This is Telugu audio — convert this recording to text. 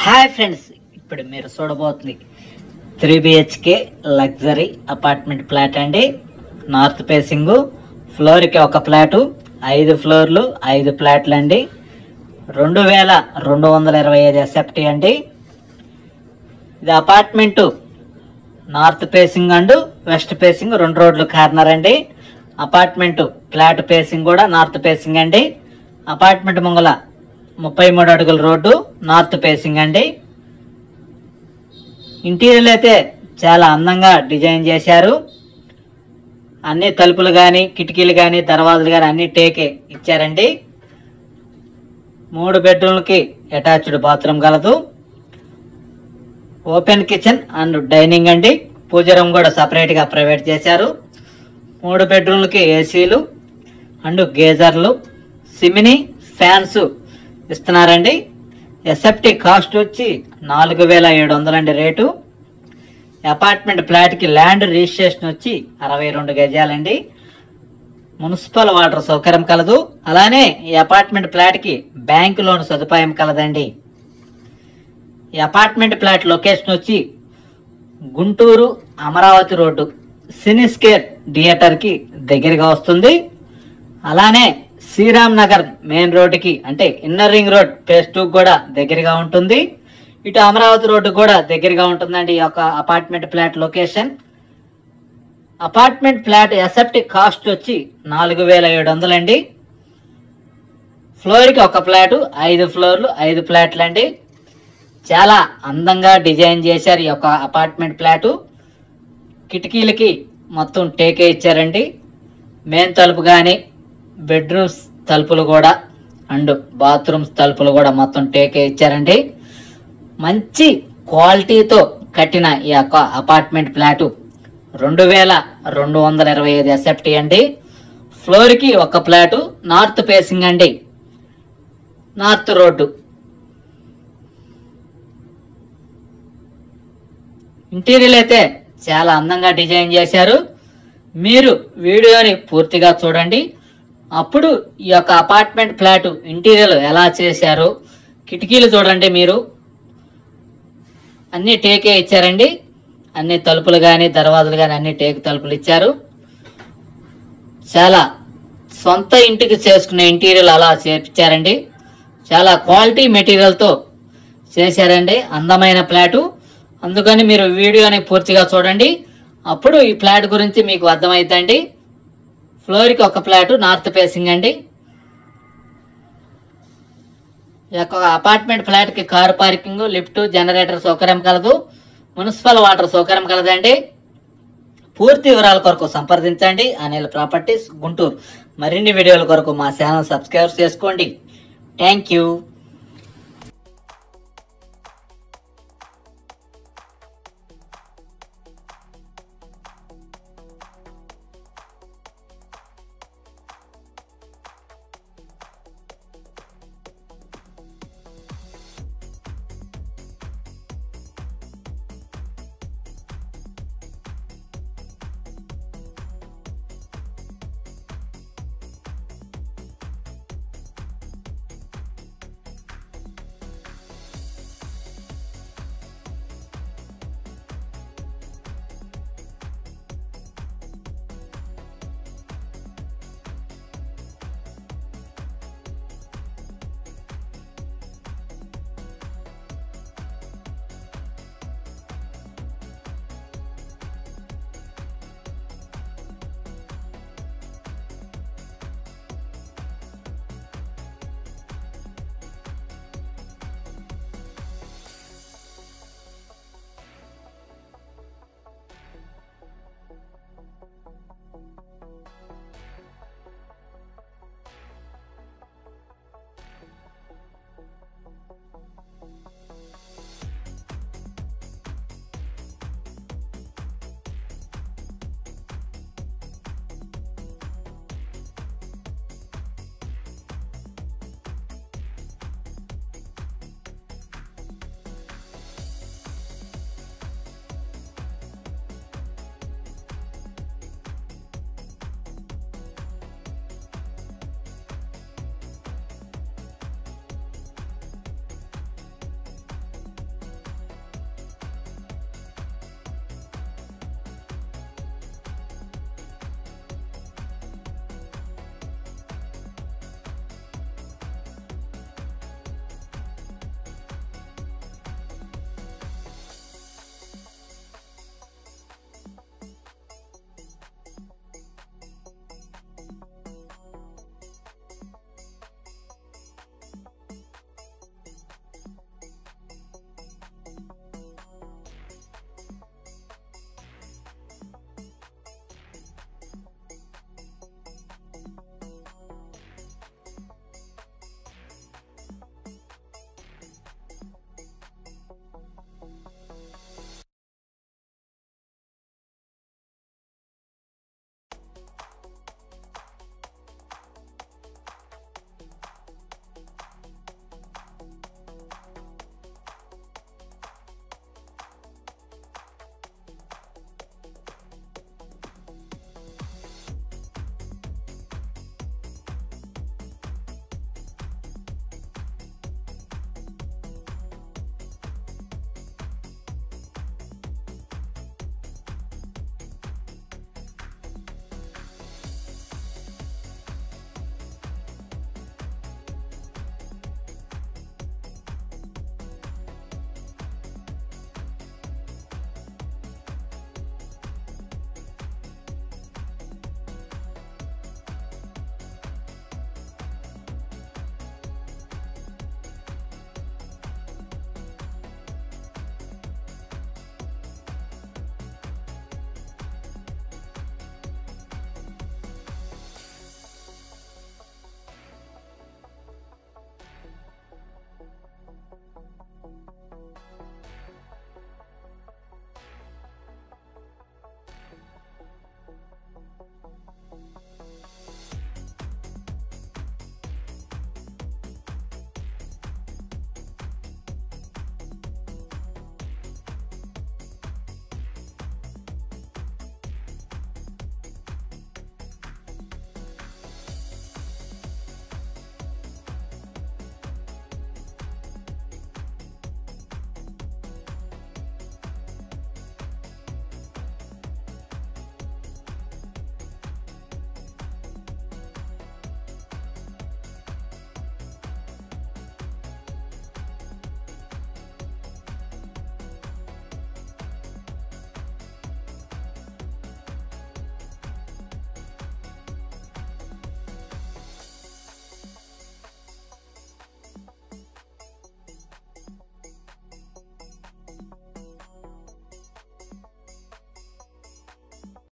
హాయ్ ఫ్రెండ్స్, ఇప్పుడు మీరు చూడబోతుంది 3 BHK లగ్జరీ అపార్ట్మెంట్ ఫ్లాట్ అండి. నార్త్ ఫేసింగ్, ఫ్లోర్కి ఒక ఫ్లాటు, 5 ఫ్లోర్లు 5 ఫ్లాట్లు అండి. 2225 SFT అండి. ఇది apartment north facing and west facing 2 రోడ్లు కార్నర్ అండి. అపార్ట్మెంటు ఫ్లాట్ ఫేసింగ్ కూడా నార్త్ ఫేసింగ్ అండి. అపార్ట్మెంట్ ముంగల 33 అడుగుల రోడ్డు నార్త్ ఫేసింగ్ అండి. ఇంటీరియర్ అయితే చాలా అందంగా డిజైన్ చేశారు. అన్ని తలుపులు కానీ కిటికీలు కానీ దర్వాజాలు కానీ అన్ని టేకే ఇచ్చారండి. 3 బెడ్రూమ్లకి అటాచ్డ్ బాత్రూమ్ కలదు. ఓపెన్ కిచెన్ అండ్ డైనింగ్ అండి. పూజ రూమ్ కూడా సపరేట్గా ప్రైవేట్ చేశారు. 3 బెడ్రూమ్లకి ఏసీలు అండ్ గేజర్లు, సిమిని ఫ్యాన్స్ ఇస్తున్నారండి. ఎస్ఎఫ్టీ కాస్ట్ వచ్చి 4700 అండి రేటు. అపార్ట్మెంట్ ఫ్లాట్కి ల్యాండ్ రిజిస్ట్రేషన్ వచ్చి 62 గజాలండి. మున్సిపల్ వాటర్ సౌకర్యం కలదు. అలానే ఈ అపార్ట్మెంట్ ఫ్లాట్కి బ్యాంక్ లోన్ సదుపాయం కలదండి. ఈ అపార్ట్మెంట్ ఫ్లాట్ లొకేషన్ వచ్చి గుంటూరు అమరావతి రోడ్డు సినీస్కేర్ థియేటర్కి దగ్గరగా వస్తుంది. అలానే శ్రీరామ్ నగర్ మెయిన్ రోడ్డుకి అంటే ఇన్నర్ రింగ్ రోడ్ ఫేజ్ 2 కూడా దగ్గరగా ఉంటుంది. ఇటు అమరావతి రోడ్డు కూడా దగ్గరగా ఉంటుందండి ఈ యొక్క apartment flat location. Apartment flat SFT cost వచ్చి 4700 అండి. ఫ్లోర్కి ఒక ఫ్లాటు, 5 ఫ్లోర్లు 5 ఫ్లాట్లు అండి. చాలా అందంగా డిజైన్ చేశారు ఈ యొక్క అపార్ట్మెంట్ ఫ్లాటు. కిటికీలకి మొత్తం టేకే ఇచ్చారండి. మెయిన్ తలుపు కానీ బెడ్రూమ్స్ తలుపులు కూడా అండ్ బాత్రూమ్స్ తలుపులు కూడా మొత్తం టేకే ఇచ్చారండి. మంచి క్వాలిటీతో కట్టిన ఈ యొక్క అపార్ట్మెంట్ ఫ్లాటు 2225 SFT అండి. ఫ్లోర్కి ఒక ఫ్లాటు, నార్త్ ఫేసింగ్ అండి, నార్త్ రోడ్డు. ఇంటీరియర్ అయితే చాలా అందంగా డిజైన్ చేశారు. మీరు వీడియోని పూర్తిగా చూడండి. అప్పుడు ఈ యొక్క అపార్ట్మెంట్ ఫ్లాట్ ఇంటీరియర్ ఎలా చేశారు, కిటికీలు చూడండి. మీరు అన్ని టేకే ఇచ్చారండి. అన్ని తలుపులు కానీ దర్వాజాలు కానీ అన్ని టేక్ తలుపులు ఇచ్చారు. చాలా సొంత ఇంటికి చేసుకునే ఇంటీరియర్ అలా చేర్చారండి. చాలా క్వాలిటీ మెటీరియల్తో చేశారండి. అందమైన ఫ్లాటు. అందుకని మీరు వీడియోని పూర్తిగా చూడండి. అప్పుడు ఈ ఫ్లాట్ గురించి మీకు అర్థమవుతుందండి. ఫ్లోర్కి ఒక ఫ్లాటు, నార్త్ ఫేసింగ్ అండి. ఈ యొక్క అపార్ట్మెంట్ ఫ్లాట్కి కారు పార్కింగ్, లిఫ్ట్, జనరేటర్ సౌకర్యం కలదు. మున్సిపల్ వాటర్ సౌకర్యం కలదండి. పూర్తి వివరాల కొరకు సంప్రదించండి అనిల్ ప్రాపర్టీస్ గుంటూరు. మరిన్ని వీడియోల కొరకు మా ఛానల్ సబ్స్క్రైబ్ చేసుకోండి. Thank you.